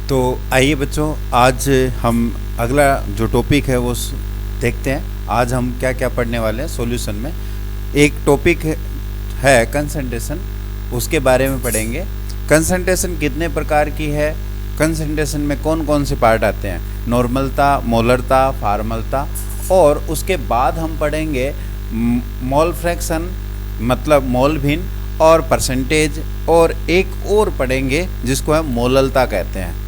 तो आइए बच्चों, आज हम अगला जो टॉपिक है वो देखते हैं। आज हम क्या क्या पढ़ने वाले हैं सॉल्यूशन में। एक टॉपिक है कंसंट्रेशन, उसके बारे में पढ़ेंगे। कंसंट्रेशन कितने प्रकार की है, कंसंट्रेशन में कौन कौन से पार्ट आते हैं, नॉर्मलता, मोलरता, फार्मलता। और उसके बाद हम पढ़ेंगे मोल फ्रैक्शन मतलब मोल भिन्न और परसेंटेज, और एक और पढ़ेंगे जिसको हम मोललता कहते हैं।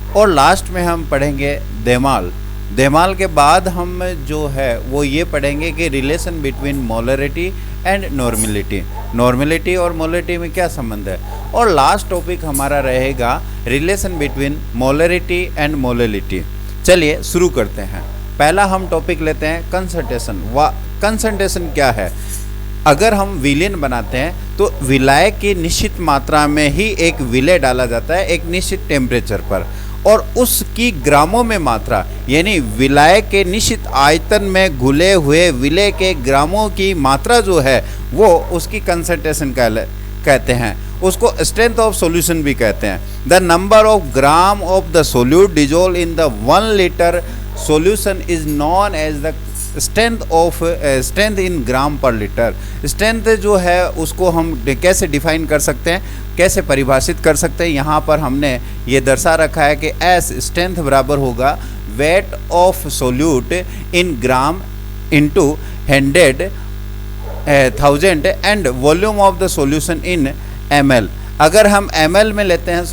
और लास्ट में हम पढ़ेंगे देमाल। देमाल के बाद हम जो है वो ये पढ़ेंगे कि relation between molarity and normality, normality और मोलरिटी में क्या संबंध है। और लास्ट टॉपिक हमारा रहेगा relation between molarity and molality. चलिए शुरू करते हैं। पहला हम टॉपिक लेते हैं कंसंट्रेशन। कंसंट्रेशन क्या है? अगर हम विलयन बनाते हैं तो विलायक की निश्चित मात्रा में ही एक विलय डाला जाता है एक निश्चित टेम्परेचर पर, और उसकी ग्रामों में मात्रा यानी विलायक के निश्चित आयतन में घुले हुए विलय के ग्रामों की मात्रा जो है वो उसकी कंसंट्रेशन कहते हैं। उसको स्ट्रेंथ ऑफ सॉल्यूशन भी कहते हैं। The number of gram of the solute dissolve in the 1 litre solution is known as the strength in gram per litre. Strength जो है उसको हम कैसे डिफाइन कर सकते हैं, कैसे परिभाषित कर सकते हैं? यहाँ पर हमने ये दर्शा रखा है कि एस स्ट्रेंथ बराबर होगा weight of solute in gram into 100,000 and volume of the solution in ml। अगर हम ml में लेते हैं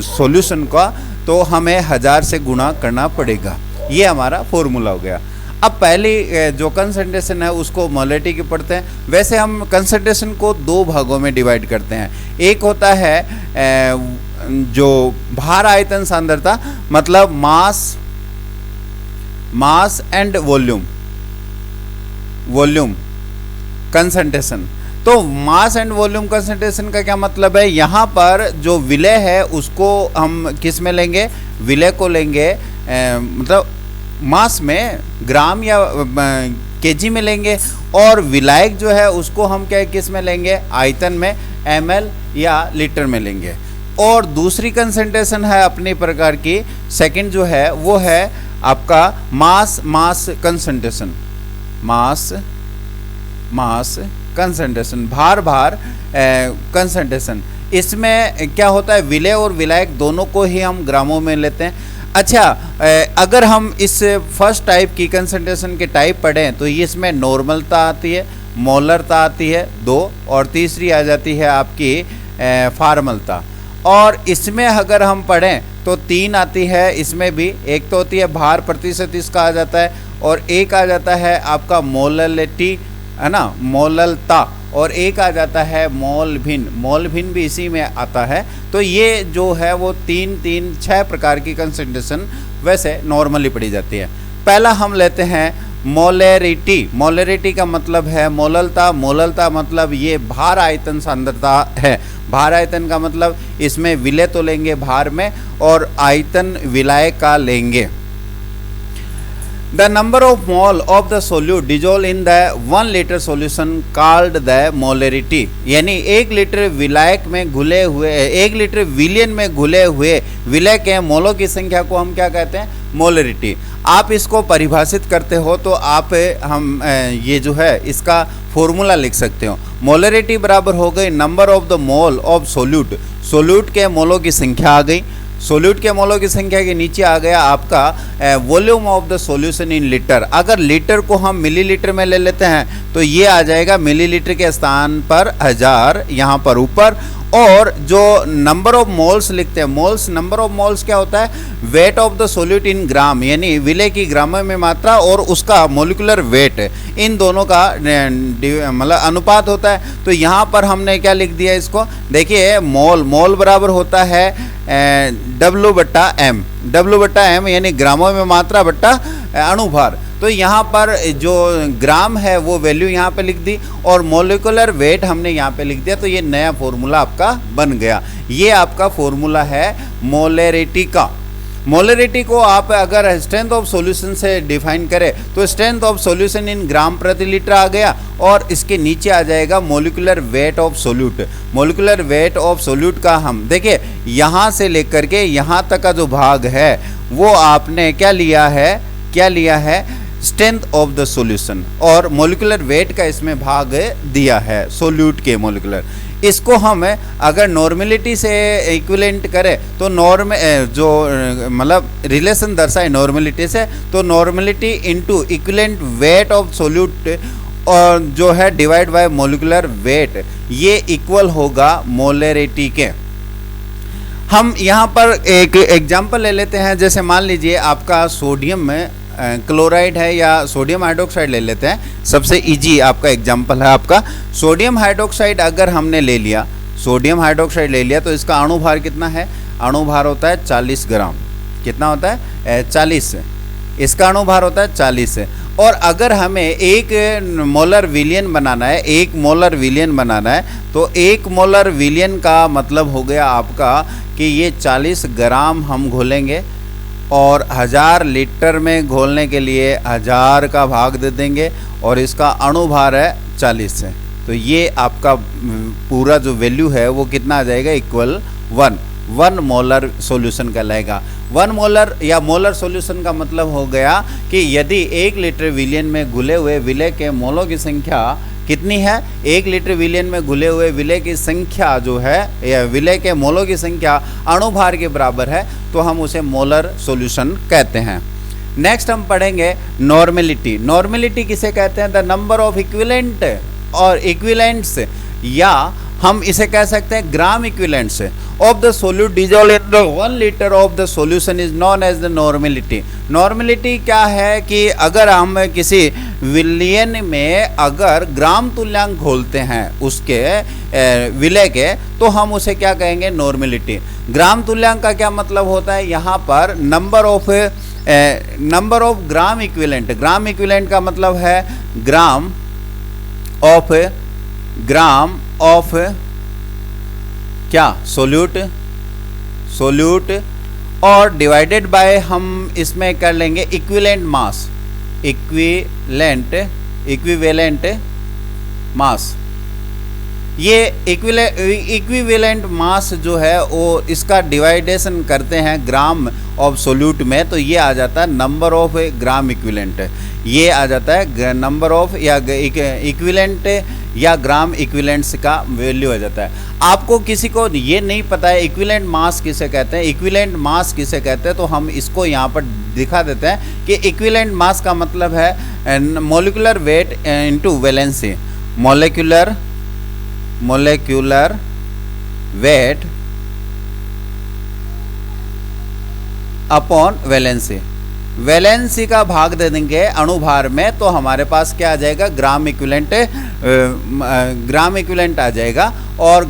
सॉल्यूशन का तो हमें 1000 से गुणा करना पड़ेगा। ये हमारा फॉर्मूला हो गया। अब पहली जो कंसंट्रेशन है उसको मोलरिटी की पढ़ते हैं। वैसे हम कंसंट्रेशन को 2 भागों में डिवाइड करते हैं। एक होता है जो भार आयतन सांद्रता मतलब मास एंड वॉल्यूम कंसंट्रेशन। तो मास एंड वॉल्यूम कंसंट्रेशन का क्या मतलब है? यहाँ पर जो विलय है उसको हम किस में लेंगे? विलय को लेंगे मतलब मास में ग्राम या केजी में लेंगे, और विलायक जो है उसको हम क्या किस में लेंगे? आयतन में ml या लीटर में लेंगे। और दूसरी कंसंट्रेशन है अपनी प्रकार की, सेकंड जो है वो है आपका मास कंसंट्रेशन। मास कंसंट्रेशन भार कंसंट्रेशन। इसमें क्या होता है? विलय और विलायक दोनों को ही हम ग्रामों में लेते हैं। अच्छा, अगर हम इस फर्स्ट टाइप की कंसंट्रेशन के टाइप पढ़ें तो इसमें नॉर्मलता आती है, मोलरता आती है 2, और तीसरी आ जाती है आपकी फार्मलता। और इसमें अगर हम पढ़ें तो 3 आती है। इसमें भी एक तो होती है भार प्रतिशत, इसका आ जाता है, और एक आ जाता है आपका मोललिटी है ना, मोललता, और एक आ जाता है मोल भिन्न भी इसी में आता है। तो ये जो है वो 6 प्रकार की कंसंट्रेशन वैसे नॉर्मली पढ़ी जाती है। पहला हम लेते हैं मोलरिटी। मोलरिटी का मतलब है मोललता मतलब ये भार आयतन सांद्रता है। भार आयतन का मतलब इसमें विलय तो लेंगे भार में, और आयतन विलाय का लेंगे। The number of mole of the solute dissolve in the 1 litre solution called the molarity. यानी 1 लीटर विलायक में घुले हुए 1 लीटर विलयन में घुले हुए विलय के मोलों की संख्या को हम क्या कहते हैं? मोलरिटी। आप इसको परिभाषित करते हो तो आप हम ये जो है इसका फॉर्मूला लिख सकते हो। मोलरिटी बराबर हो गई number of the mole of solute. Solute के मोलों की संख्या आ गई। सोल्यूट के मोलों की संख्या के नीचे आ गया आपका volume of the solution in litre. अगर लीटर को हम मिलीलीटर में ले लेते हैं तो ये आ जाएगा मिलीलीटर के स्थान पर 1000 यहाँ पर ऊपर। और जो नंबर ऑफ मोल्स लिखते हैं, नंबर ऑफ मोल्स क्या होता है? Weight of the solute in gram, यानी विलय की ग्रामों में मात्रा और उसका मोलिकुलर वेट, इन दोनों का मतलब अनुपात होता है। तो यहाँ पर हमने क्या लिख दिया इसको? देखिए मोल बराबर होता है W/m यानी ग्रामों में मात्रा बट्टा अणुभार। तो यहाँ पर जो ग्राम है वो वैल्यू यहाँ पे लिख दी, और मोलिकुलर वेट हमने यहाँ पे लिख दिया। तो ये नया फॉर्मूला आपका बन गया। ये आपका फॉर्मूला है मोलरिटी का। मोलरिटी को आप अगर स्ट्रेंथ ऑफ सॉल्यूशन से डिफाइन करें तो स्ट्रेंथ ऑफ सॉल्यूशन इन ग्राम प्रति लीटर आ गया, और इसके नीचे आ जाएगा molecular weight of solute. Molecular weight of solute का हम देखिए यहाँ से लेकर के यहाँ तक का जो भाग है वो आपने क्या लिया है स्ट्रेंथ ऑफ द सॉल्यूशन, और मोलिकुलर वेट का इसमें भाग दिया है सोल्यूट के मोलिकुलर। इसको हम अगर नॉर्मेलिटी से इक्विवेलेंट करें तो जो मतलब रिलेशन दर्शाए नॉर्मेलिटी से, तो normality into equivalent weight of solute और जो है डिवाइड बाय मोलिकुलर वेट, ये इक्वल होगा मोलरिटी के। हम यहाँ पर एक एग्जांपल ले लेते हैं, जैसे मान लीजिए आपका सोडियम में क्लोराइड है या सोडियम हाइड्रोक्साइड ले लेते हैं। सबसे इजी आपका एग्जांपल है आपका सोडियम हाइड्रोक्साइड। अगर हमने ले लिया सोडियम हाइड्रोक्साइड ले लिया तो इसका अणुभार कितना है? अणुभार होता है 40 ग्राम। कितना होता है? 40। इसका अणुभार होता है 40। और अगर हमें एक मोलर विलियन बनाना है, एक मोलर विलियन बनाना है, तो एक मोलर विलियन का मतलब हो गया आपका कि ये 40 ग्राम हम घोलेंगे और 1000 लीटर में घोलने के लिए 1000 का भाग दे देंगे, और इसका अणुभार है 40 है। तो ये आपका पूरा जो वैल्यू है वो कितना आ जाएगा? इक्वल 1 मोलर सॉल्यूशन कहलाएगा। 1 मोलर या मोलर सॉल्यूशन का मतलब हो गया कि यदि 1 लीटर विलियन में घुले हुए विलय के मोलों की संख्या कितनी है? 1 लीटर विलियन में घुले हुए विलय की संख्या जो है या विलय के मोलों की संख्या अणुभार के बराबर है, तो हम उसे मोलर सॉल्यूशन कहते हैं। नेक्स्ट हम पढ़ेंगे नॉर्मेलिटी। नॉर्मेलिटी किसे कहते हैं? द नंबर ऑफ इक्विवेलेंट और इक्विवेलेंट्स, या हम इसे कह सकते हैं gram equivalents of the solute dissolve in the 1 litre of the solution is known as the normality. Normality क्या है कि अगर हम किसी विलियन में अगर ग्राम तुल्यांक घोलते हैं उसके विलय के, तो हम उसे क्या कहेंगे? नॉर्मेलिटी। ग्राम तुल्यांक का क्या मतलब होता है? यहाँ पर number of gram equivalent. Gram equivalent का मतलब है ग्राम ऑफ क्या? सोल्यूट और डिवाइडेड बाय हम इसमें कर लेंगे इक्विवेलेंट मास। ये इक्विवेलेंट मास जो है वो इसका डिवाइडेशन करते हैं ग्राम ऑफ सोल्यूट में, तो ये आ जाता है नंबर ऑफ ग्राम इक्विवेलेंट। ये आ जाता है नंबर ऑफ या इक्विवेलेंट या ग्राम इक्विवेलेंट्स का वैल्यू आ जाता है। आपको किसी को ये नहीं पता है इक्विवेलेंट मास किसे कहते हैं, इक्विवेलेंट मास किसे कहते हैं, तो हम इसको यहाँ पर दिखा देते हैं कि इक्विवेलेंट मास का मतलब है molecular weight into valency. Molecular weight upon valency. Valency का भाग दे देंगे अणुभार में, तो हमारे पास क्या आ जाएगा? ग्राम इक्विवेलेंट आ जाएगा, और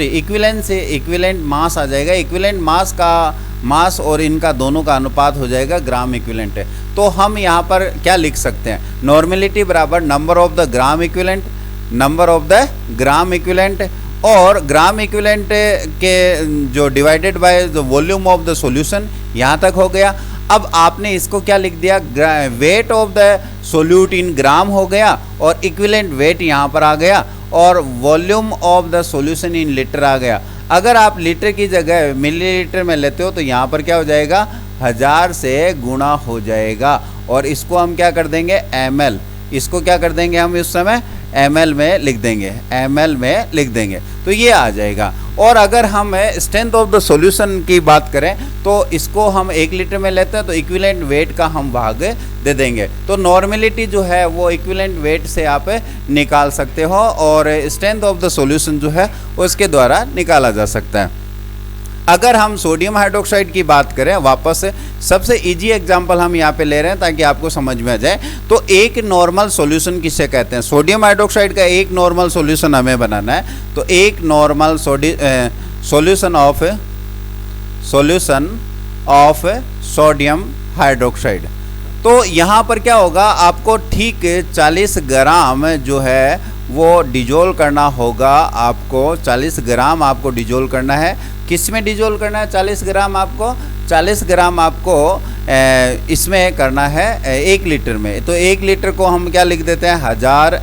इक्विवेलेंट मास आ जाएगा। इक्विवेलेंट मास का मास और इनका दोनों का अनुपात हो जाएगा ग्राम इक्विवेलेंट। तो हम यहाँ पर क्या लिख सकते हैं? नॉर्मेलिटी बराबर number of the gram equivalent, और ग्राम इक्विवेलेंट के जो divided by the volume of the solution, यहाँ तक हो गया। अब आपने इसको क्या लिख दिया? Weight of the solute in gram हो गया, और इक्विवेलेंट वेट यहाँ पर आ गया, और volume of the solution in litre आ गया। अगर आप लीटर की जगह मिलीलीटर में लेते हो तो यहाँ पर क्या हो जाएगा? 1000 से गुणा हो जाएगा, और इसको हम क्या कर देंगे? ml। इसको क्या कर देंगे हम इस समय? ml में लिख देंगे, तो ये आ जाएगा। और अगर हम स्ट्रेंथ ऑफ द सॉल्यूशन की बात करें तो इसको हम 1 लीटर में लेते हैं, तो इक्विवेलेंट वेट का हम भाग दे देंगे। तो नॉर्मेलिटी जो है वो इक्विवेलेंट वेट से आप निकाल सकते हो, और स्ट्रेंथ ऑफ द सॉल्यूशन जो है उसके द्वारा निकाला जा सकता है। अगर हम सोडियम हाइड्रोक्साइड की बात करें, वापस सबसे इजी एग्जांपल हम यहाँ पे ले रहे हैं ताकि आपको समझ में आ जाए। तो एक नॉर्मल सॉल्यूशन किसे कहते हैं? सोडियम हाइड्रोक्साइड का एक नॉर्मल सॉल्यूशन हमें बनाना है, तो एक normal solution of sodium hydroxide. तो यहाँ पर क्या होगा? आपको ठीक 40 ग्राम जो है वो डिजोल्व करना होगा। आपको 40 ग्राम आपको डिजोल्व करना है, किस में डिजोल्व करना है? 40 ग्राम आपको 40 ग्राम आपको इसमें करना है 1 लीटर में। तो 1 लीटर को हम क्या लिख देते हैं 1000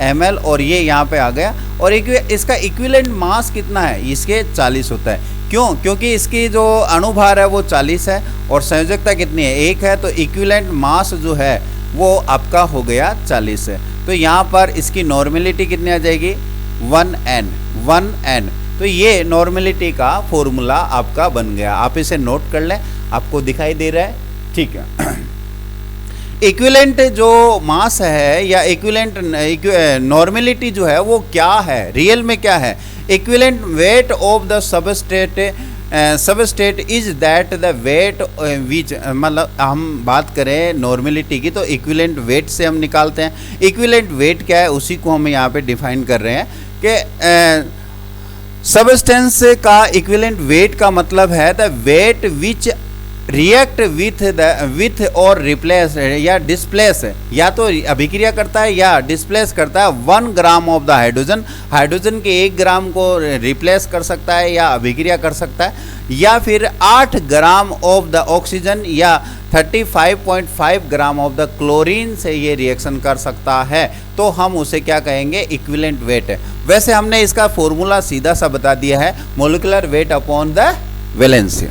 ml और ये यहाँ पे आ गया। और इसका इक्विवेलेंट मास कितना है? इसके 40 होता है। क्यों? क्योंकि इसकी जो अणुभार है वो 40 है और संयोजकता कितनी है? 1 है। तो इक्विवेलेंट मास जो है वो आपका हो गया 40 है। तो यहाँ पर इसकी नॉर्मेलिटी कितनी आ जाएगी? 1n। तो ये नॉर्मेलिटी का फॉर्मूला आपका बन गया। आप इसे नोट कर लें, आपको दिखाई दे रहा है, ठीक है। इक्विवेलेंट जो मास है या इक्विवेलेंट नॉर्मेलिटी जो है वो क्या है, रियल में क्या है? Equivalent weight of the substrate is that the weight which, मतलब हम बात करें नॉर्मेलिटी की तो इक्विवेलेंट वेट से हम निकालते हैं। इक्विवेलेंट वेट क्या है उसी को हम यहाँ पे डिफाइन कर रहे हैं कि सबस्टेंस का इक्विवेलेंट वेट का मतलब है the weight which react with और रिप्लेस या डिस्प्लेस, या तो अभिक्रिया करता है या डिस्प्लेस करता है 1 ग्राम ऑफ द हाइड्रोजन के 1 ग्राम को रिप्लेस कर सकता है या अभिक्रिया कर सकता है, या फिर 8 ग्राम ऑफ द ऑक्सीजन या 35.5 ग्राम ऑफ द क्लोरीन से ये रिएक्शन कर सकता है। तो हम उसे क्या कहेंगे? Equivalent weight. वैसे हमने इसका फॉर्मूला सीधा सा बता दिया है, molecular weight upon the valency.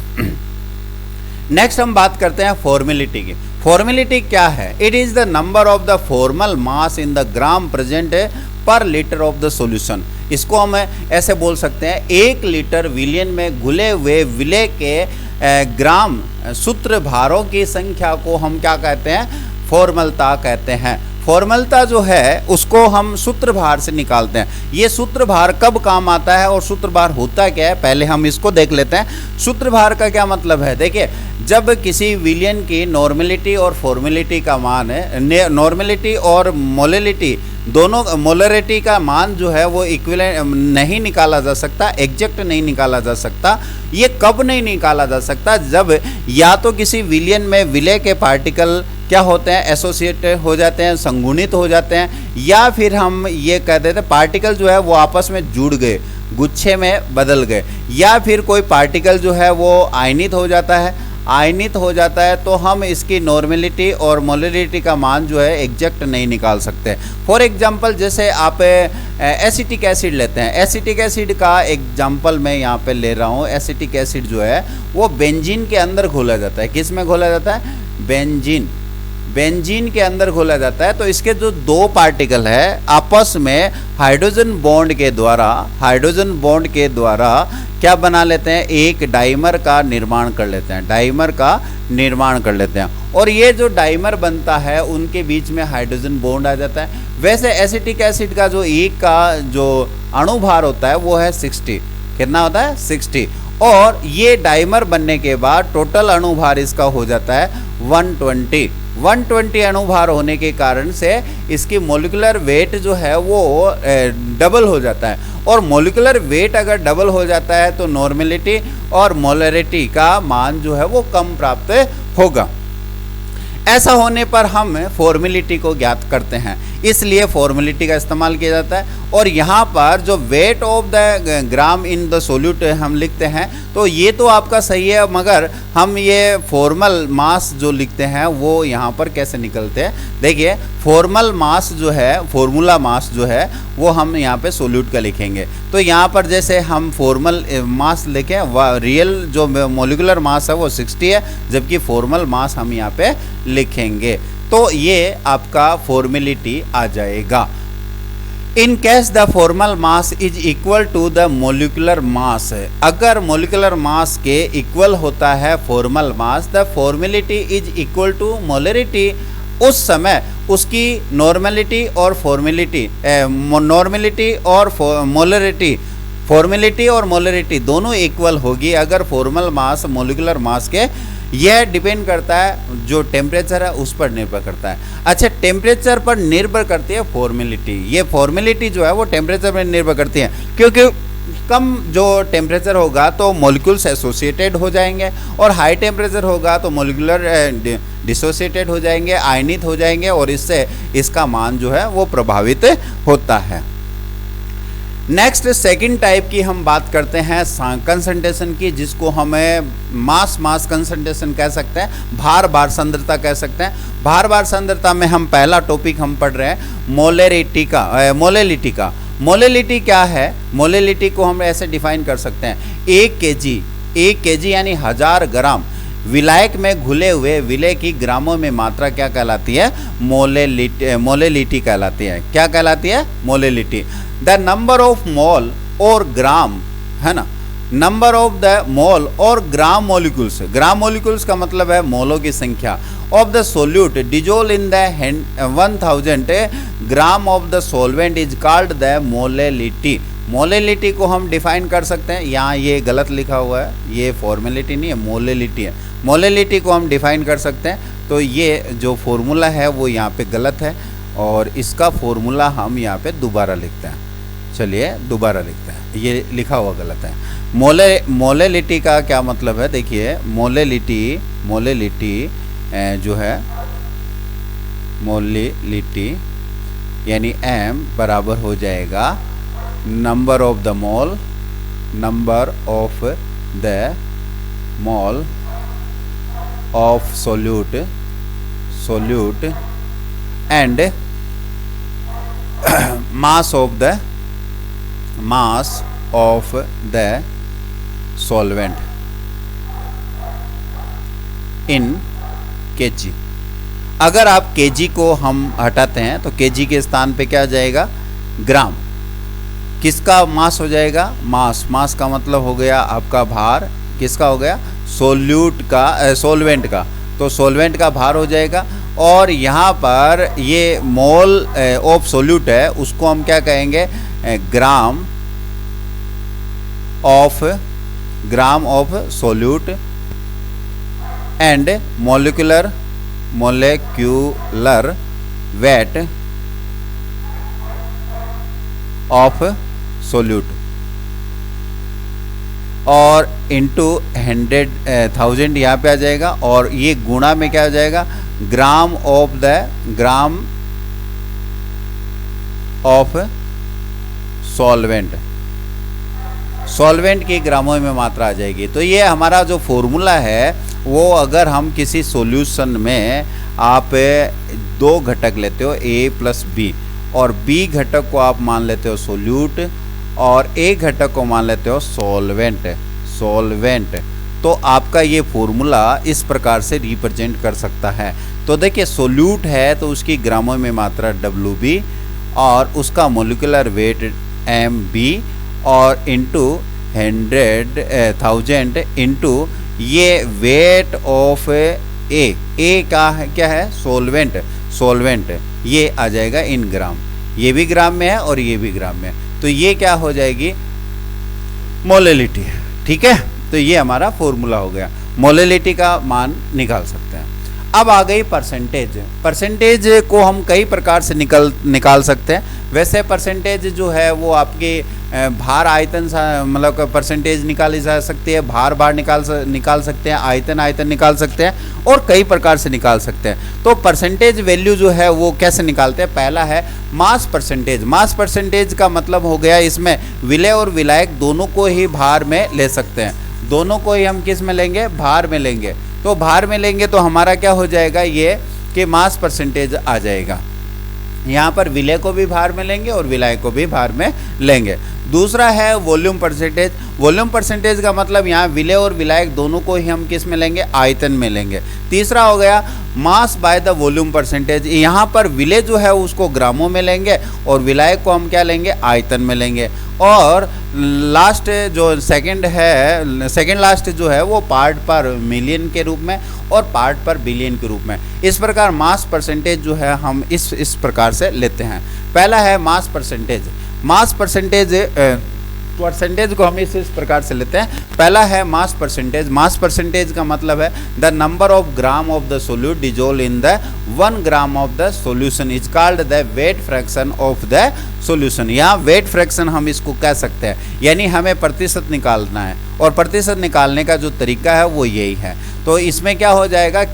Next हम बात करते हैं फॉर्मेलिटी की। फॉर्मेलिटी क्या है? It is the number of the formal mass in the gram present पर लीटर ऑफ द सॉल्यूशन। इसको हम ऐसे बोल सकते हैं 1 लीटर विलयन में घुले हुए विलय के ग्राम सूत्र भारों की संख्या को हम क्या कहते हैं? फॉर्मलता कहते हैं। फॉर्मलता जो है उसको हम सूत्र भार से निकालते हैं। ये सूत्र भार कब काम आता है और सूत्र भार होता क्या है, पहले हम इसको देख लेते हैं। सूत्र भार का क्या मतलब है? देखिए, जब किसी विलयन की नॉर्मेलिटी और फॉर्मेलिटी का मान है, नॉर्मेलिटी और मोलरिटी दोनों, मोलरिटी का मान जो है वो इक्विवेलेंट नहीं निकाला जा सकता, एग्जैक्ट नहीं निकाला जा सकता। ये कब नहीं निकाला जा सकता? जब या तो किसी विलयन में विलय के पार्टिकल क्या होते हैं? एसोसिएट हो जाते हैं, संगुणित हो जाते हैं, या फिर हम ये कह देते हैं पार्टिकल जो है वो आपस में जुड़ गए, गुच्छे में बदल गए, या फिर कोई पार्टिकल जो है वो आयनित हो जाता है, तो हम इसकी नॉर्मेलिटी और मोलरिटी का मान जो है एग्जैक्ट नहीं निकाल सकते। फॉर एग्जांपल, जैसे आप एसिटिक एसिड लेते हैं, एसिटिक एसिड का एग्जांपल मैं यहाँ पे ले रहा हूँ। एसिटिक एसिड जो है वो बेंजीन के अंदर घोला जाता है। किस में घोला जाता है? बेंजीन के अंदर घोला जाता है। तो इसके जो 2 पार्टिकल है आपस में हाइड्रोजन बॉन्ड के द्वारा क्या बना लेते हैं? एक डाइमर का निर्माण कर लेते हैं। और ये जो डाइमर बनता है उनके बीच में हाइड्रोजन बॉन्ड आ जाता है। वैसे एसिटिक एसिड का जो एक का जो अणुभार होता है वो है 60। कितना होता है? 60। और ये डाइमर बनने के बाद टोटल अणुभार इसका हो जाता है 120 अणुभार होने के कारण से इसकी मोलिकुलर वेट जो है वो डबल हो जाता है। और मोलिकुलर वेट अगर डबल हो जाता है तो नॉर्मेलिटी और मोलरिटी का मान जो है वो कम प्राप्त होगा। ऐसा होने पर हम फॉर्मेलिटी को ज्ञात करते हैं, इसलिए फॉर्मेलिटी का इस्तेमाल किया जाता है। और यहाँ पर जो wait of the gram in the solute हम लिखते हैं, तो ये तो आपका सही है, मगर हम ये फॉर्मल मास जो लिखते हैं वो यहाँ पर कैसे निकलते हैं? देखिए, फॉर्मल मास जो है, फॉर्मूला मास जो है वो हम यहाँ पे सोल्यूट का लिखेंगे। तो यहाँ पर जैसे हम फॉर्मल मास लिखें, रियल जो मोलिकुलर मास है वो 60 है, जबकि फॉर्मल मास हम यहाँ पे लिखेंगे। तो ये आपका फॉर्मेलिटी आ जाएगा। In case the formal mass is equal to the molecular mass, अगर मोलिकुलर मास के इक्वल होता है formal mass, the formality is equal to molarity, उस समय उसकी नॉर्मेलिटी और फॉर्मेलिटी, नॉर्मेलिटी और फॉर्मेलिटी और मोलरिटी दोनों इक्वल होगी अगर फॉर्मल मास मोलिकुलर मास के। यह डिपेंड करता है, जो टेम्परेचर है उस पर निर्भर करता है। अच्छा, टेम्परेचर पर निर्भर करती है फॉर्मेलिटी। ये फॉर्मेलिटी जो है वो टेम्परेचर पर निर्भर करती है, क्योंकि कम जो टेम्परेचर होगा तो मॉलिक्यूल्स एसोसिएटेड हो जाएंगे, और हाई टेम्परेचर होगा तो मॉलिक्यूलर डिसोसिएटेड हो जाएंगे, आयनित हो जाएंगे, और इससे इसका मान जो है वो प्रभावित होता है। नेक्स्ट सेकंड टाइप की हम बात करते हैं कंसंट्रेशन की, जिसको हमें मास कंसंट्रेशन कह सकते हैं, भार सांद्रता कह सकते हैं। भार सांद्रता में हम पहला टॉपिक हम पढ़ रहे हैं मोलेलिटी का। मोलेलिटी क्या है? मोलेलिटी को हम ऐसे डिफाइन कर सकते हैं, 1 केजी यानी 1000 ग्राम विलायक में घुले हुए विलय की ग्रामों में मात्रा क्या कहलाती है? मोलेलिटी कहलाती है। क्या कहलाती है? Molality. The number of mole और ग्राम, है ना, नंबर ऑफ द मोल और ग्राम मॉलिक्यूल्स, ग्राम मॉलिक्यूल्स का मतलब है मोलों की संख्या, of the solute dissolve in the 1000 gram of the solvent is called the molality. Molality को हम डिफाइन कर सकते हैं, यहाँ ये गलत लिखा हुआ है, ये फॉर्मेलिटी नहीं है, मोलेलिटी है। मोलेलिटी को हम डिफाइन कर सकते हैं, तो ये जो फॉर्मूला है वो यहाँ पे गलत है और इसका फॉर्मूला हम यहाँ पे दोबारा लिखते हैं। चलिए दोबारा लिखते हैं, ये लिखा हुआ गलत है। मोलेलिटी का क्या मतलब है? देखिए मोलेलिटी जो है मोलेलिटी यानी m बराबर हो जाएगा number of the mole of solute and mass of the solvent in KG. अगर आप केजी को हम हटाते हैं तो केजी के स्थान पे क्या आ जाएगा? ग्राम। किसका मास हो जाएगा? मास का मतलब हो गया आपका भार। किसका हो गया? सोल्वेंट का। तो सोल्वेंट का भार हो जाएगा। और यहाँ पर ये मोल ऑफ सोल्यूट है, उसको हम क्या कहेंगे? Gram of solute and molecular weight of solute और इंटू 100,000 यहाँ पे आ जाएगा। और ये गुणा में क्या हो जाएगा? ग्राम ऑफ सॉल्वेंट की ग्रामों में मात्रा आ जाएगी। तो ये हमारा जो फॉर्मूला है वो, अगर हम किसी सॉल्यूशन में आप 2 घटक लेते हो A प्लस B, और B घटक को आप मान लेते हो सोल्यूट और A घटक को मान लेते हो सॉल्वेंट, तो आपका ये फॉर्मूला इस प्रकार से रिप्रेजेंट कर सकता है। तो देखिए सोल्यूट है तो उसकी ग्रामों में मात्रा WB और उसका मोलिकुलर वेट MB और इंटू 100,000 इंटू ये वेट ऑफ ए का है क्या है? सोल्वेंट ये आ जाएगा इन ग्राम। ये भी ग्राम में है और ये भी ग्राम में है, तो ये क्या हो जाएगी? मोलेलिटी। ठीक है, तो ये हमारा फॉर्मूला हो गया, मोलेलिटी का मान निकाल सकते हैं। अब आ गई परसेंटेज को हम कई प्रकार से निकाल सकते हैं। वैसे परसेंटेज जो है वो आपके भार आयतन मतलब परसेंटेज निकाली जा सकती है, भार निकाल सकते हैं, आयतन निकाल सकते हैं और कई प्रकार से निकाल सकते हैं। तो परसेंटेज वैल्यू जो है वो कैसे निकालते हैं? पहला है मास परसेंटेज का मतलब हो गया, इसमें विलय और विलायक दोनों को ही भार में ले सकते हैं। दोनों को ही हम किस में लेंगे? भार में लेंगे। तो भार में लेंगे तो हमारा क्या हो जाएगा? ये कि मास परसेंटेज आ जाएगा। यहाँ पर विलय को भी भार में लेंगे और विलायक को भी भार में लेंगे। दूसरा है वॉल्यूम परसेंटेज का मतलब यहाँ विलय और विलायक दोनों को ही हम किस में लेंगे? आयतन में लेंगे। तीसरा हो गया mass by the volume percentage, यहाँ पर विलय जो है उसको ग्रामों में लेंगे और विलायक को हम क्या लेंगे? आयतन में लेंगे। और लास्ट जो सेकंड लास्ट जो है वो पार्ट पर मिलियन के रूप में और पार्ट पर बिलियन के रूप में। इस प्रकार मास परसेंटेज जो है हम इस प्रकार से लेते हैं। पहला है मास परसेंटेज को हम इस प्रकार से लेते हैं। पहला है मास परसेंटेज का मतलब है the number of gram of the solute dissolve in the 1 gram of the solution is called the weight fraction of the solution. यहाँ वेट फ्रैक्शन हम इसको कह सकते हैं, यानी हमें प्रतिशत निकालना है और प्रतिशत निकालने का जो तरीका है वो यही है। तो इसमें क्या हो जाएगा?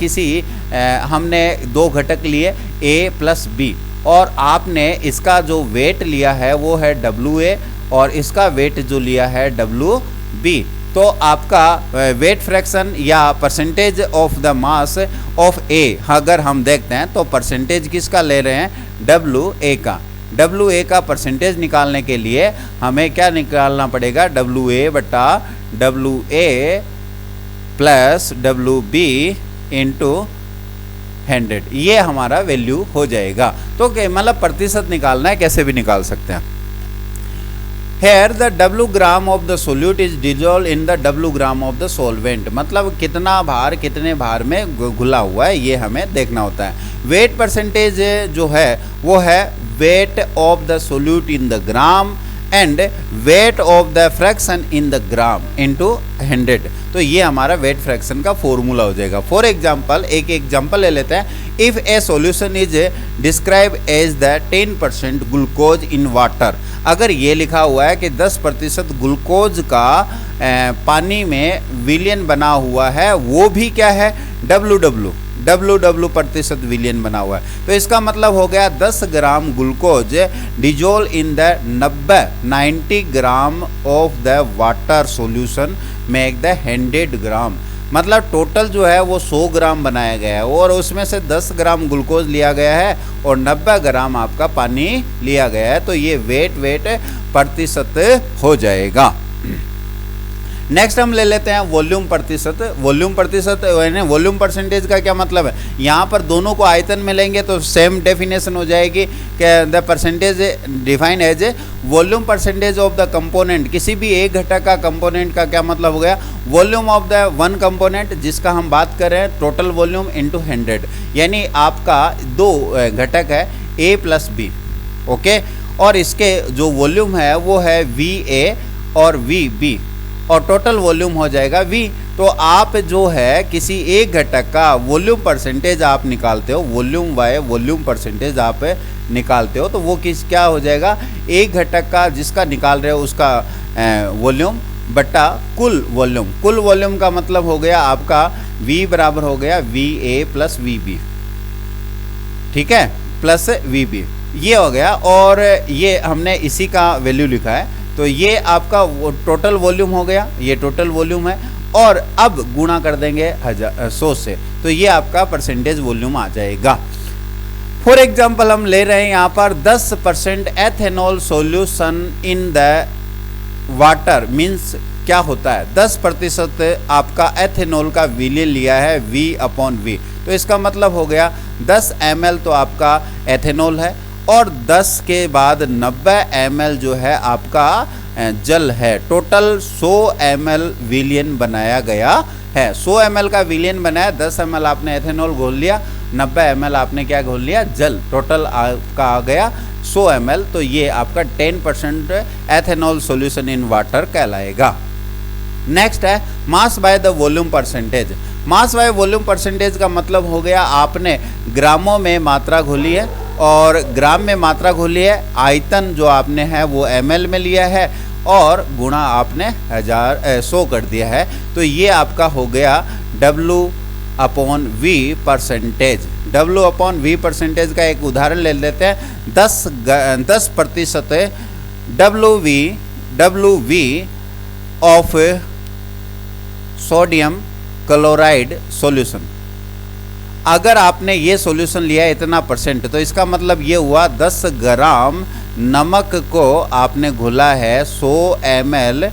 हमने 2 घटक लिए A प्लस B और आपने इसका जो वेट लिया है वो है WA और इसका वेट जो लिया है WB। तो आपका वेट फ्रैक्शन या percentage of the mass of A अगर हम देखते हैं तो परसेंटेज किसका ले रहे हैं, WA का। WA का परसेंटेज निकालने के लिए हमें क्या निकालना पड़ेगा, WA बटा WA प्लस WB इंटू 100, ये हमारा वैल्यू हो जाएगा। तो मतलब प्रतिशत निकालना है, कैसे भी निकाल सकते हैं। Here the W gram of the solute is dissolve in the W gram of the solvent, मतलब कितना भार कितने भार में घुला हुआ है ये हमें देखना होता है। वेट परसेंटेज जो है वो है weight of the solute in the gram and wait of the fraction in the gram into 100। तो ये हमारा वेट फ्रैक्शन का फॉर्मूला हो जाएगा। फॉर एग्जाम्पल एक एग्जाम्पल ले लेते हैं। If a solution is describe as the 10% glucose in water, अगर ये लिखा हुआ है कि 10% ग्लूकोज का पानी में विलियन बना हुआ है, वो भी क्या है, WW प्रतिशत विलियन बना हुआ है, तो इसका मतलब हो गया 10 gram glucose dissolve in the 90 gram of the water solution make the 100 ग्राम, मतलब टोटल जो है वो 100 ग्राम बनाया गया है और उसमें से 10 ग्राम ग्लूकोज लिया गया है और 90 ग्राम आपका पानी लिया गया है, तो ये वेट प्रतिशत हो जाएगा। नेक्स्ट हम ले लेते हैं वॉल्यूम प्रतिशत। वॉल्यूम प्रतिशत यानी वॉल्यूम परसेंटेज का क्या मतलब है, यहाँ पर दोनों को आयतन में लेंगे तो सेम डेफिनेशन हो जाएगी कि the percentage define as volume percentage of the component, किसी भी एक घटक का कंपोनेंट का क्या मतलब हो गया, volume of the one component जिसका हम बात कर रहे हैं टोटल वॉल्यूम इंटू 100, यानी आपका दो घटक है A प्लस B, ओके, और इसके जो वॉल्यूम है वो है VA और VB और टोटल वॉल्यूम हो जाएगा V। तो आप जो है किसी एक घटक का वॉल्यूम परसेंटेज आप निकालते हो, वॉल्यूम बाय वॉल्यूम परसेंटेज आप निकालते हो, तो वो क्या हो जाएगा, एक घटक का जिसका निकाल रहे हो उसका वॉल्यूम बटा कुल वॉल्यूम। कुल वॉल्यूम का मतलब हो गया आपका V बराबर हो गया VA प्लस VB, ठीक है, प्लस VB, ये हो गया। और ये हमने इसी का वैल्यू लिखा है, तो ये आपका टोटल वॉल्यूम हो गया, ये टोटल वॉल्यूम है, और अब गुणा कर देंगे 100 से, तो ये आपका परसेंटेज वॉल्यूम आ जाएगा। फॉर एग्जांपल हम ले रहे हैं यहाँ पर 10% ethanol solution in the water, means क्या होता है, 10% आपका एथेनॉल का विलियन लिया है V/V, तो इसका मतलब हो गया 10 ml तो आपका एथेनॉल है और 10 के बाद 90 ml जो है आपका जल है, टोटल 100 ml विलियन बनाया गया है। 100 ml का विलियन बनाया, 10 ml आपने एथेनॉल घोल लिया, 90 ml आपने क्या घोल लिया, जल, टोटल आपका आ गया 100 ml, तो ये आपका 10% एथेनॉल सॉल्यूशन इन वाटर कहलाएगा। नेक्स्ट है mass by the volume percentage. Mass by volume percentage का मतलब हो गया आपने ग्रामों में मात्रा घोली है और ग्राम में मात्रा घोली है, आयतन जो आपने है वो ml में लिया है और गुणा आपने 100 कर दिया है, तो ये आपका हो गया W/V परसेंटेज। W/V परसेंटेज का एक उदाहरण ले लेते हैं। 10% WV of sodium chloride solution, अगर आपने ये सॉल्यूशन लिया इतना परसेंट, तो इसका मतलब ये हुआ 10 ग्राम नमक को आपने घुला है 100 ml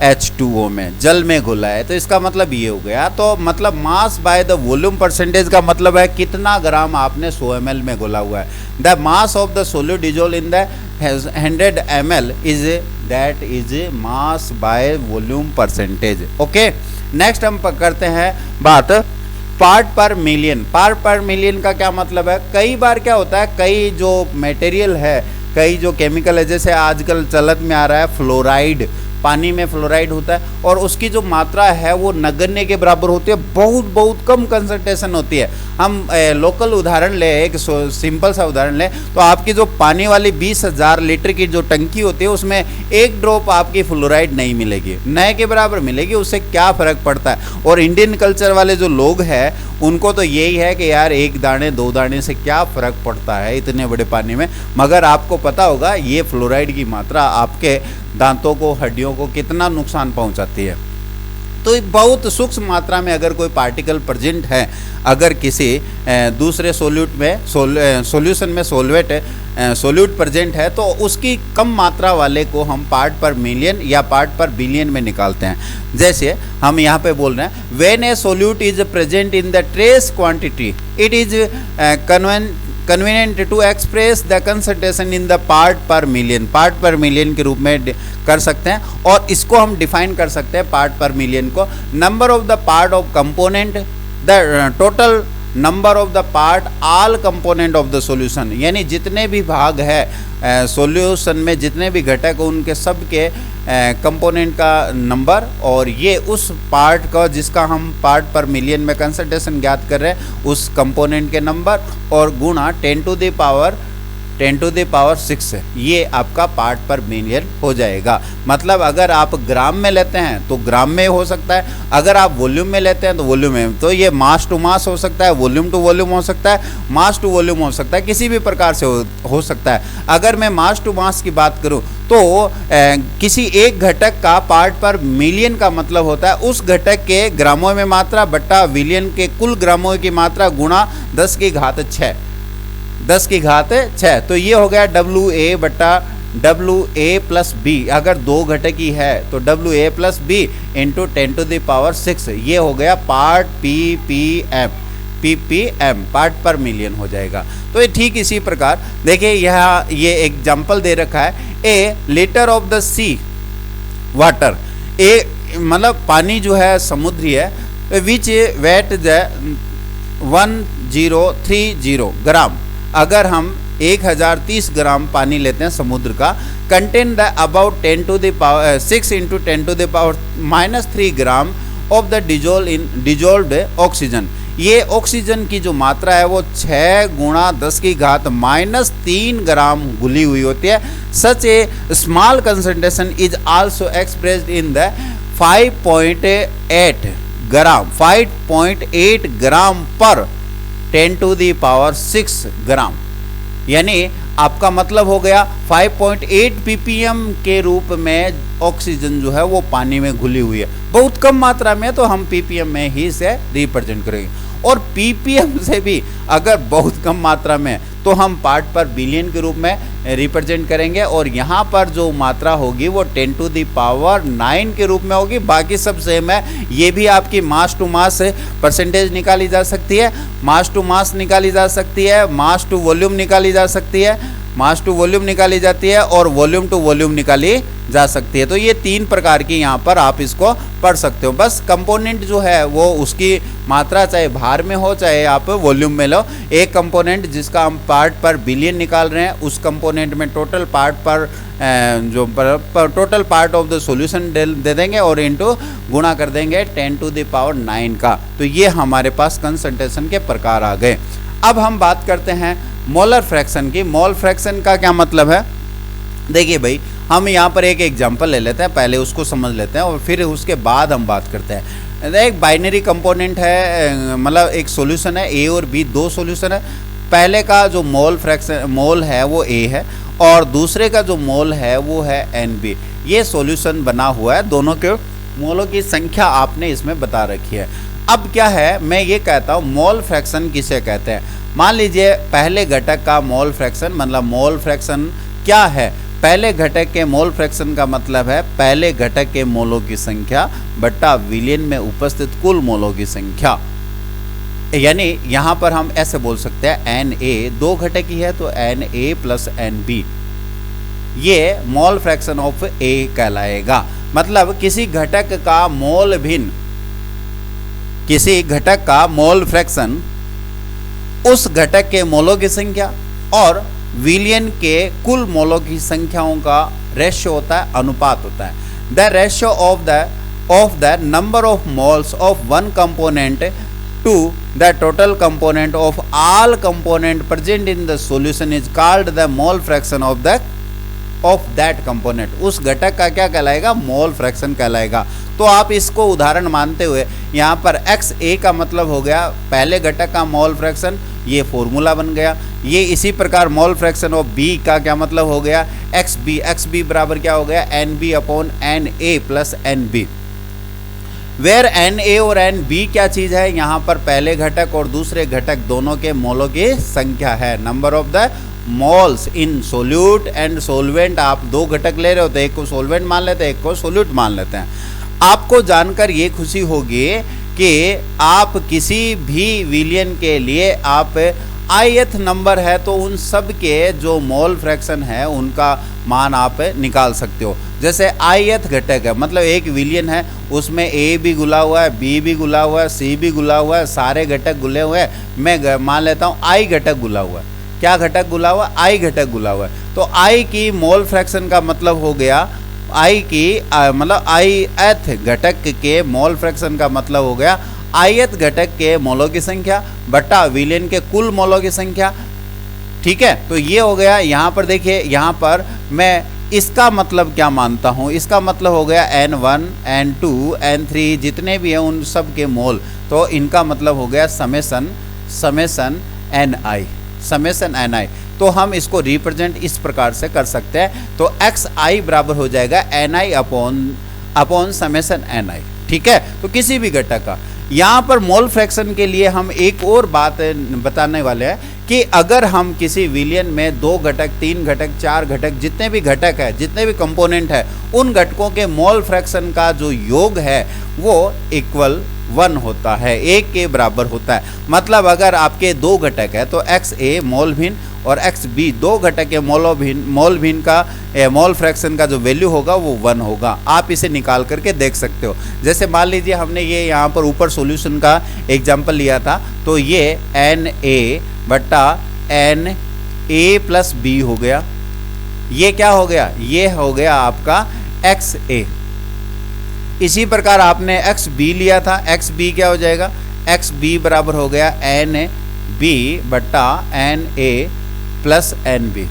H2O में, जल में घुला है, तो इसका मतलब ये हो गया। तो मतलब mass by the volume percentage का मतलब है कितना ग्राम आपने 100 ml में घुला हुआ है। The mass of the solute dissolve in the 100 ml is that is mass by volume percentage, okay. Next हम करते हैं बात part per million. Part per million का क्या मतलब है, कई बार क्या होता है, कई जो मटेरियल है, कई जो केमिकल है, जैसे आजकल चलन में आ रहा है फ्लोराइड, पानी में फ्लोराइड होता है और उसकी जो मात्रा है वो नगण्य के बराबर होती है, बहुत बहुत कम कंसंट्रेशन होती है। हम लोकल उदाहरण ले, एक सिंपल सा उदाहरण ले, तो आपकी जो पानी वाली 20,000 लीटर की जो टंकी होती है उसमें एक ड्रॉप आपकी फ्लोराइड नहीं मिलेगी, नए के बराबर मिलेगी। उससे क्या फ़र्क पड़ता है। और इंडियन कल्चर वाले जो लोग हैं उनको तो यही है कि यार एक दाने दो दाने से क्या फ़र्क पड़ता है इतने बड़े पानी में, मगर आपको पता होगा ये फ्लोराइड की मात्रा आपके दांतों को, हड्डियों को कितना नुकसान पहुंचाती है। तो बहुत सूक्ष्म मात्रा में अगर कोई पार्टिकल प्रेजेंट है, अगर किसी दूसरे सोल्यूट में सॉल्यूशन में सोल्यूट प्रेजेंट है, तो उसकी कम मात्रा वाले को हम पार्ट पर मिलियन या पार्ट पर बिलियन में निकालते हैं। जैसे हम यहाँ पे बोल रहे हैं, when a solute is present in the trace quantity it is convenient to express the concentration in the part per million के रूप में कर सकते हैं। और इसको हम डिफाइन कर सकते हैं पार्ट पर मिलियन को, number of the part of component, the total number of the part all component of the solution, यानी जितने भी भाग है सॉल्यूशन में, जितने भी घटक उनके सब के कंपोनेंट का नंबर, और ये उस पार्ट का जिसका हम पार्ट पर मिलियन में कंसंट्रेशन ज्ञात कर रहे हैं उस कंपोनेंट के नंबर, और गुणा 10 टू द पावर 6, ये आपका पार्ट पर मिलियन हो जाएगा। मतलब अगर आप ग्राम में लेते हैं तो ग्राम में हो सकता है, अगर आप वॉल्यूम में लेते हैं तो वॉल्यूम में, तो ये मास टू मास हो सकता है, वॉल्यूम टू वॉल्यूम हो सकता है, मास टू वॉल्यूम हो सकता है, किसी भी प्रकार से हो सकता है। अगर मैं मास टू मास की बात करूं तो किसी एक घटक का पार्ट पर मिलियन का मतलब होता है उस घटक के ग्रामों में मात्रा बट्टा विलियन के कुल ग्रामों की मात्रा गुणा 10 की घात 6। तो ये हो गया WA बट्टा WA प्लस B। अगर दो घटक ही है तो WA plus B into 10 to the power 6, ये हो गया part ppm part per million हो जाएगा। तो ये ठीक इसी प्रकार देखिए यहाँ ये एग्जाम्पल दे रखा है, a litre of the sea water, मतलब पानी जो है समुद्री है, विच वेट 1030 ग्राम, अगर हम 1030 ग्राम पानी लेते हैं समुद्र का, contain the about 10 to the power 6 into 10 to the power -3 gram of the dissolved oxygen. ये ऑक्सीजन की जो मात्रा है वो 6 गुणा 10 की घात -3 ग्राम घुली हुई होती है। Such a small concentration is also expressed in the 5.8 gram per 10 to the power 6 ग्राम, यानी आपका मतलब हो गया 5.8 ppm के रूप में ऑक्सीजन जो है वो पानी में घुली हुई है। बहुत कम मात्रा में तो हम ppm में ही इसे रिप्रेजेंट करेंगे, और ppm से भी अगर बहुत कम मात्रा में तो हम पार्ट पर बिलियन के रूप में रिप्रेजेंट करेंगे, और यहाँ पर जो मात्रा होगी वो 10 टू द पावर 9 के रूप में होगी। बाकी सब सेम है। ये भी आपकी मास टू मास परसेंटेज निकाली जा सकती है, मास टू मास निकाली जा सकती है, मास टू वॉल्यूम निकाली जा सकती है, मास टू वॉल्यूम निकाली जाती है, और वॉल्यूम टू वॉल्यूम निकाली जा सकती है। तो ये 3 प्रकार की यहाँ पर आप इसको पढ़ सकते हो। बस कंपोनेंट जो है वो उसकी मात्रा चाहे भार में हो चाहे आप वॉल्यूम में लो, एक कंपोनेंट जिसका हम पार्ट पर बिलियन निकाल रहे हैं उस कंपोनेंट में total part per total part of the solution दे देंगे और इनटू गुणा कर देंगे 10 टू द पावर 9 का। तो ये हमारे पास कंसंट्रेशन के प्रकार आ गए। अब हम बात करते हैं मोलर फ्रैक्शन की। मोल फ्रैक्शन का क्या मतलब है? देखिए भाई, हम यहाँ पर एक एग्जांपल ले लेते हैं, पहले उसको समझ लेते हैं और फिर उसके बाद हम बात करते हैं। एक बाइनरी कंपोनेंट है, मतलब एक सॉल्यूशन है, ए और बी, 2 सॉल्यूशन है। पहले का जो मोल है वो ए है और दूसरे का जो मोल है वो है NB। ये सॉल्यूशन बना हुआ है, दोनों के मोलों की संख्या आपने इसमें बता रखी है। अब क्या है, मैं ये कहता हूँ मोल फ्रैक्शन किसे कहते हैं। मान लीजिए पहले घटक का मोल फ्रैक्शन, मतलब मोल फ्रैक्शन क्या है? पहले घटक के मोल फ्रैक्शन का मतलब है पहले घटक के मोलों की संख्या बट्टा विलियन में उपस्थित कुल मोलों की संख्या। यानी यहाँ पर हम ऐसे बोल सकते हैं Na 2 घटक ही है तो Na प्लस NB, ये मोल फ्रैक्शन ऑफ A कहलाएगा। मतलब किसी घटक का मोल भिन्न, किसी घटक का मोल फ्रैक्शन उस घटक के मोलों की संख्या और विलियन के कुल मोलों की संख्याओं का रेशियो होता है, अनुपात होता है। The ratio of the number of moles of one component to the total component of all component present in the solution is called the mole fraction of that component. उस घटक का क्या कहलाएगा? मोल फ्रैक्शन कहलाएगा। तो आप इसको उदाहरण मानते हुए यहाँ पर XA का मतलब हो गया पहले घटक का मोल फ्रैक्शन, ये फॉर्मूला बन गया। ये इसी प्रकार मोल फ्रैक्शन ऑफ B का क्या मतलब हो गया? XB बराबर क्या हो गया? NB upon NA plus NB, where NA और NB क्या चीज़ है? यहाँ पर पहले घटक और दूसरे घटक दोनों के मोलों की संख्या है, number of the moles in solute and solvent. आप दो घटक ले रहे हो तो एक को सोलवेंट मान लेते हैं, एक को सोल्यूट मान लेते हैं। आपको जानकर ये खुशी होगी कि आप किसी भी विलयन के लिए आप ith नंबर है तो उन सब के जो मोल फ्रैक्शन है उनका मान आप निकाल सकते हो। जैसे ith घटक है, मतलब एक विलयन है, उसमें A भी गुला हुआ है, B भी गुला हुआ है, C भी गुला हुआ है, सारे घटक गुले हुए हैं। मैं मान लेता हूँ I घटक गुला हुआ है। क्या घटक गुला हुआ? I घटक गुला हुआ है। तो I की मोल फ्रैक्शन का मतलब हो गया I की मतलब ith घटक के मोल फ्रैक्शन का मतलब हो गया ith घटक के मोलों की संख्या बटा विलयन के कुल मोलों की संख्या। ठीक है, तो ये हो गया। यहाँ पर देखिए, यहाँ पर मैं इसका मतलब क्या मानता हूँ? इसका मतलब हो गया N1 N2 N3 जितने भी हैं उन सब के मोल, तो इनका मतलब हो गया समेसन Ni। तो हम इसको रिप्रेजेंट इस प्रकार से कर सकते हैं। तो Xi बराबर हो जाएगा Ni अपॉन समेसन Ni। ठीक है, तो किसी भी घटक का। यहाँ पर मोल फ्रैक्शन के लिए हम एक और बात बताने वाले हैं कि अगर हम किसी विलयन में दो घटक, तीन घटक, चार घटक, जितने भी घटक है, जितने भी कंपोनेंट है, उन घटकों के मोल फ्रैक्शन का जो योग है वो इक्वल 1 होता है, 1 के बराबर होता है। मतलब अगर आपके दो घटक है तो XA मोल भिन्न और XB दो घटक के मोल भिन्न का मोल फ्रैक्शन का जो वैल्यू होगा वो 1 होगा। आप इसे निकाल करके देख सकते हो। जैसे मान लीजिए हमने ये यहाँ पर ऊपर सॉल्यूशन का एग्जांपल लिया था, तो ये NA बटा NA प्लस B हो गया। ये क्या हो गया? ये हो गया आपका XA। इसी प्रकार आपने XB लिया था, XB क्या हो जाएगा? XB बराबर हो गया NB बटा NA प्लस NB।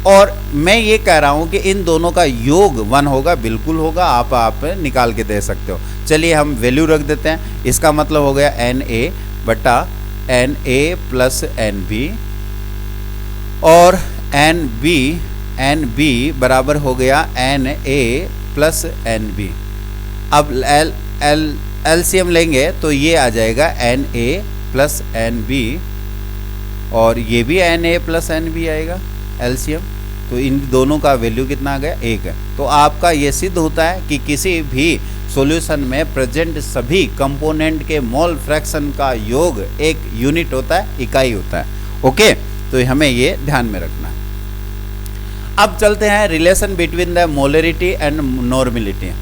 और मैं ये कह रहा हूँ कि इन दोनों का योग 1 होगा, बिल्कुल होगा। आप निकाल के दे सकते हो। चलिए हम वैल्यू रख देते हैं। इसका मतलब हो गया NA बटा NA प्लस NB और NB बराबर हो गया NA प्लस NB। अब LCM लेंगे तो ये आ जाएगा NA प्लस NB और ये भी NA प्लस NB आएगा LCM। तो इन दोनों का वैल्यू कितना आ गया? 1 है। तो आपका ये सिद्ध होता है कि किसी भी सॉल्यूशन में प्रेजेंट सभी कंपोनेंट के मोल फ्रैक्शन का योग एक यूनिट होता है, इकाई होता है। ओके, तो हमें ये ध्यान में रखना है। अब चलते हैं relation between the molarity and normality.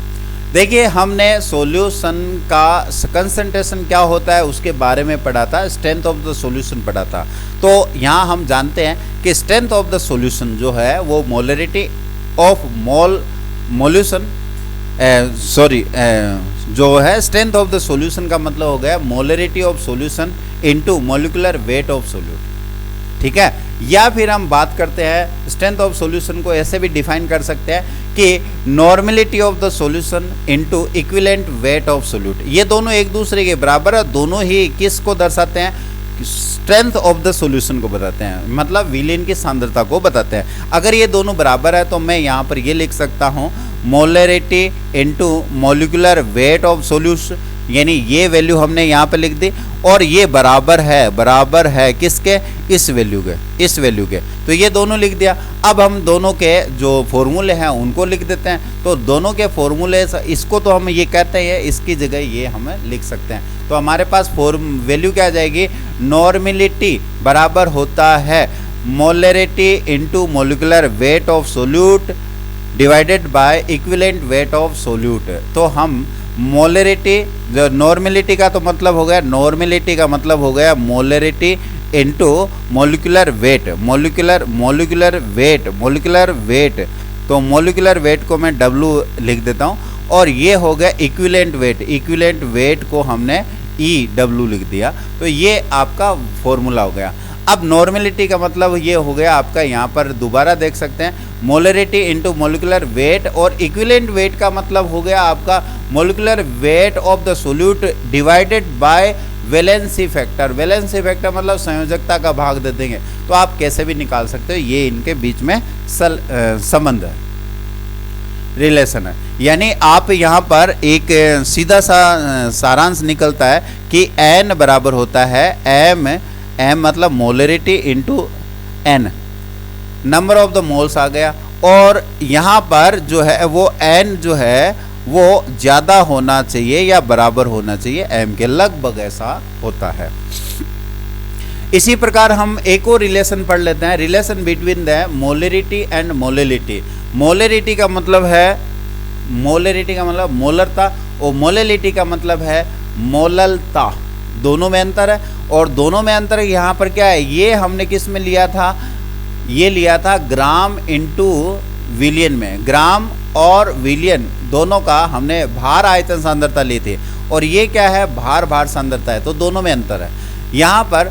देखिए, हमने सॉल्यूशन का कंसंट्रेशन क्या होता है उसके बारे में पढ़ा था, स्ट्रेंथ ऑफ द सॉल्यूशन पढ़ा था। तो यहाँ हम जानते हैं कि स्ट्रेंथ ऑफ द सॉल्यूशन जो है वो मोलरिटी ऑफ मोल्यूशन जो है स्ट्रेंथ ऑफ द सॉल्यूशन का मतलब हो गया molarity of solution into molecular weight of solute. ठीक है, या फिर हम बात करते हैं स्ट्रेंथ ऑफ सॉल्यूशन को ऐसे भी डिफाइन कर सकते हैं कि normality of the solution into equivalent weight of solute. ये दोनों एक दूसरे के बराबर है, दोनों ही किस को दर्शाते हैं? स्ट्रेंथ ऑफ द सॉल्यूशन को बताते हैं, मतलब विलयन की सांद्रता को बताते हैं। अगर ये दोनों बराबर है तो मैं यहाँ पर ये लिख सकता हूँ molarity into molecular weight of solution, यानी ये वैल्यू हमने यहाँ पे लिख दी और ये बराबर है किसके? इस वैल्यू के। तो ये दोनों लिख दिया। अब हम दोनों के जो फॉर्मूले हैं उनको लिख देते हैं। तो दोनों के फॉर्मूले, इसको तो हम ये कहते हैं, इसकी जगह ये हम लिख सकते हैं। तो हमारे पास वैल्यू क्या आ जाएगी? नॉर्मेलिटी बराबर होता है molarity into molecular weight of solute divided by equivalent weight of solute. तो हम मोलरिटी, जो नॉर्मेलिटी का तो मतलब हो गया, नॉर्मेलिटी का मतलब हो गया मोलरिटी इनटू मॉलिक्यूलर वेट तो मोलिकुलर वेट को मैं W लिख देता हूँ, और ये हो गया इक्विवेलेंट वेट। इक्विवेलेंट वेट को हमने EW लिख दिया। तो ये आपका फॉर्मूला हो गया। अब नॉर्मेलिटी का मतलब ये हो गया आपका, यहाँ पर दोबारा देख सकते हैं, मोलरिटी इनटू मोलिकुलर वेट, और इक्विवेलेंट वेट का मतलब हो गया आपका molecular weight of the solute divided by valency factor. Valency factor मतलब संयोजकता का भाग दे देंगे, तो आप कैसे भी निकाल सकते हो, ये इनके बीच में संबंध है, रिलेशन है। यानी आप यहाँ पर एक सीधा सा सारांश निकलता है कि N बराबर होता है M मतलब molarity into N, number of the moles आ गया, और यहाँ पर जो है वो N जो है वो ज़्यादा होना चाहिए या बराबर होना चाहिए M के, लगभग ऐसा होता है। इसी प्रकार हम एक और रिलेशन पढ़ लेते हैं, relation between the molarity and molality. Molarity का मतलब है, मोलरिटी का मतलब मोलरता, और मोलेलिटी का मतलब है मोललता। दोनों में अंतर है, और दोनों में अंतर यहाँ पर क्या है, ये हमने किस में लिया था, ये लिया था ग्राम इंटू विलियन में। ग्राम और विलियन दोनों का हमने भार आयतन सांद्रता ली थी, और ये क्या है, भार भार सांद्रता है, तो दोनों में अंतर है। यहाँ पर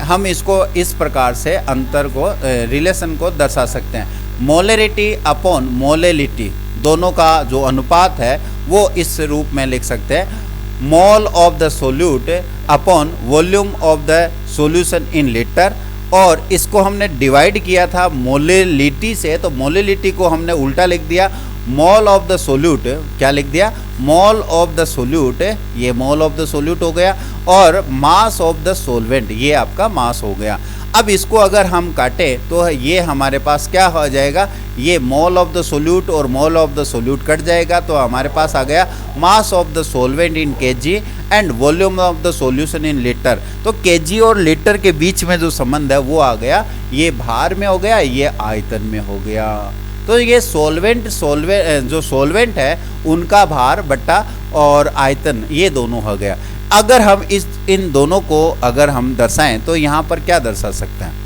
हम इसको इस प्रकार से अंतर को, रिलेशन को दर्शा सकते हैं। मोलरिटी अपॉन मोलेलिटी दोनों का जो अनुपात है वो इस रूप में लिख सकते हैं, मोल of the solute upon volume of the solution in litre, और इसको हमने डिवाइड किया था मोलेलिटी से, तो मोलेलिटी को हमने उल्टा लिख दिया, मोल ऑफ द सोल्यूट, क्या लिख दिया, मोल ऑफ द सोल्यूट, ये मोल ऑफ द सोल्यूट हो गया, और मास ऑफ द सोलवेंट, ये आपका मास हो गया। अब इसको अगर हम काटें तो ये हमारे पास क्या हो जाएगा, ये मोल ऑफ द सोल्यूट और मोल ऑफ द सोल्यूट कट जाएगा, तो हमारे पास आ गया mass of the solvent in KG and volume of the solution in litre. तो केजी और लीटर के बीच में जो संबंध है वो आ गया, ये भार में हो गया, ये आयतन में हो गया। तो ये सोलवेंट जो सोलवेंट है उनका भार बट्टा और आयतन, ये दोनों हो गया। अगर हम इन दोनों को अगर हम दर्शाएं तो यहाँ पर क्या दर्शा सकते हैं,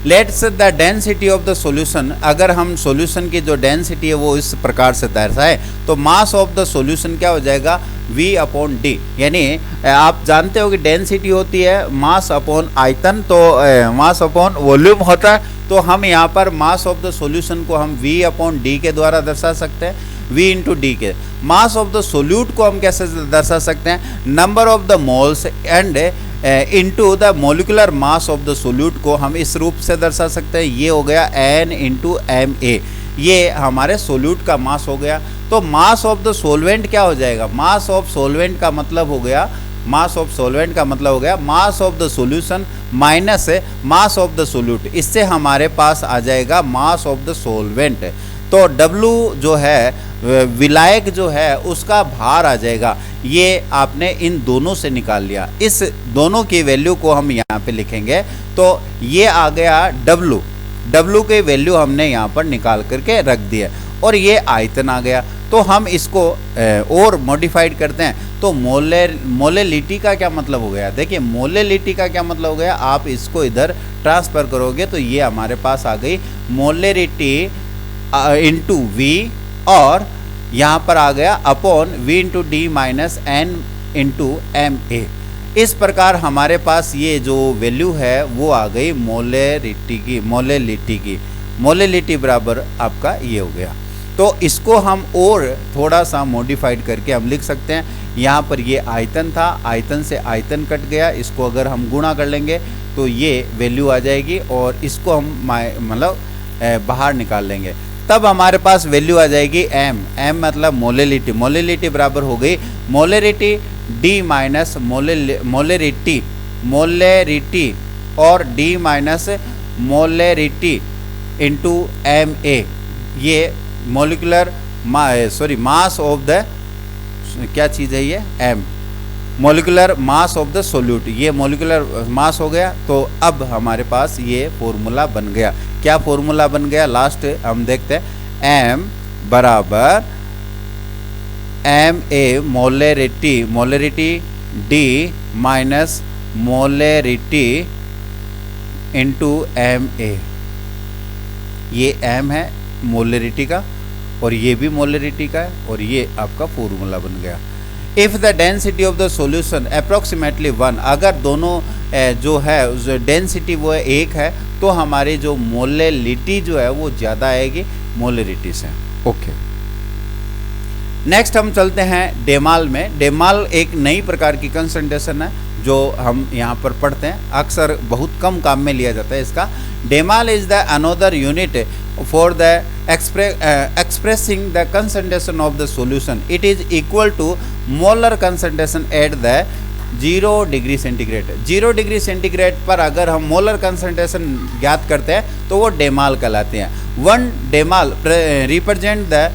let's the density of the solution, अगर हम सॉल्यूशन की जो डेंसिटी है वो इस प्रकार से दर्शाएं तो मास ऑफ द सॉल्यूशन क्या हो जाएगा, V अपॉन डी। यानी आप जानते हो कि डेंसिटी होती है मास अपॉन आयतन, तो मास अपॉन वॉल्यूम होता है, तो हम यहाँ पर मास ऑफ द सॉल्यूशन को हम V अपॉन डी के द्वारा दर्शा सकते हैं, V इंटू डी के। मास ऑफ द सोल्यूट को हम कैसे दर्शा सकते हैं, number of the moles and into the molecular mass of the solute को हम इस रूप से दर्शा सकते हैं, ये हो गया N इंटू MA, ये हमारे सोल्यूट का मास हो गया। तो मास ऑफ द सोलवेंट क्या हो जाएगा, मास ऑफ सोलवेंट का मतलब हो गया, मास ऑफ सोलवेंट का मतलब हो गया mass of the solution minus mass of the solute, इससे हमारे पास आ जाएगा मास ऑफ द सोलवेंट। तो W जो है विलायक जो है उसका भार आ जाएगा, ये आपने इन दोनों से निकाल लिया। इस दोनों की वैल्यू को हम यहाँ पे लिखेंगे, तो ये आ गया W के वैल्यू हमने यहाँ पर निकाल करके रख दिया, और ये आयतन आ गया। तो हम इसको और मॉडिफाइड करते हैं, तो मोलेलिटी का क्या मतलब हो गया, देखिए मोलेलिटी का क्या मतलब हो गया, आप इसको इधर ट्रांसफर करोगे तो ये हमारे पास आ गई मोलेरिटी इंटू V, और यहाँ पर आ गया upon V into D minus N into MA। इस प्रकार हमारे पास ये जो वैल्यू है वो आ गई मोलेलिटी की। मोलेलिटी बराबर आपका ये हो गया। तो इसको हम और थोड़ा सा मॉडिफाइड करके हम लिख सकते हैं, यहाँ पर ये आयतन था, आयतन से आयतन कट गया, इसको अगर हम गुणा कर लेंगे तो ये वैल्यू आ जाएगी, और इसको हम मतलब बाहर निकाल लेंगे, तब हमारे पास वैल्यू आ जाएगी M मतलब मोलेलिटी बराबर हो गई मोलेरिटी D माइनस मोलेरिटी और D minus molarity into MA, ये मोलिकुलर मास ऑफ द, क्या चीज़ है ये, M, molecular mass of the solute, ये मोलिकुलर मास हो गया। तो अब हमारे पास ये फॉर्मूला बन गया, क्या फॉर्मूला बन गया, लास्ट हम देखते हैं, M बराबर MA molarity D minus molarity into MA, ये M है, मोलरिटी का और ये भी मोलरिटी का है और ये आपका फॉर्मूला बन गया। If the density of the solution approximately 1, अगर दोनों जो है डेंसिटी वो 1 है तो हमारी जो मोलरिटी जो है वो ज़्यादा आएगी मोलरिटी से। ओके, नेक्स्ट हम चलते हैं डेमाल में। डेमाल एक नई प्रकार की कंसंट्रेशन है जो हम यहाँ पर पढ़ते हैं, अक्सर बहुत कम काम में लिया जाता है इसका। Demal is the another unit for the expressing the concentration of the solution. It is equal to molar concentration at the 0 degree centigrade. 0 degree centigrade पर अगर हम मोलर कंसंट्रेशन ज्ञात करते हैं तो वो डेमाल कहलाते हैं। 1 demal represent the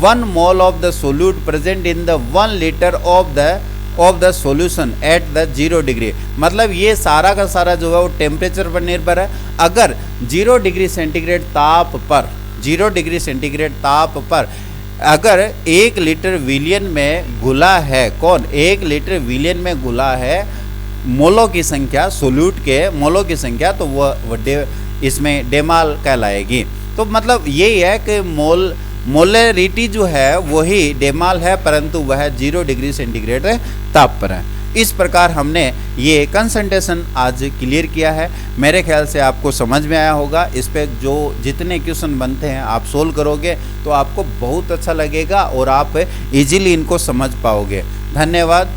1 mole of the solute present in the 1 litre of the solution at the 0 degree. मतलब ये सारा का सारा जो है वो टेम्परेचर पर निर्भर है। अगर 0 डिग्री सेंटीग्रेड ताप पर 0 डिग्री सेंटीग्रेड ताप पर अगर 1 लीटर विलियन में घुला है, कौन 1 लीटर विलियन में घुला है मोलों की संख्या, सोल्यूट के मोलों की संख्या, तो वह इसमें डेमाल कहलाएगी। तो मतलब यही है कि मोलरिटी जो है वही डेमाल है, परंतु वह 0 डिग्री सेंटीग्रेड ताप पर है। इस प्रकार हमने ये कंसंट्रेशन आज क्लियर किया है। मेरे ख्याल से आपको समझ में आया होगा। इस पे जो जितने क्वेश्चन बनते हैं आप सोल्व करोगे तो आपको बहुत अच्छा लगेगा और आप इजीली इनको समझ पाओगे। धन्यवाद।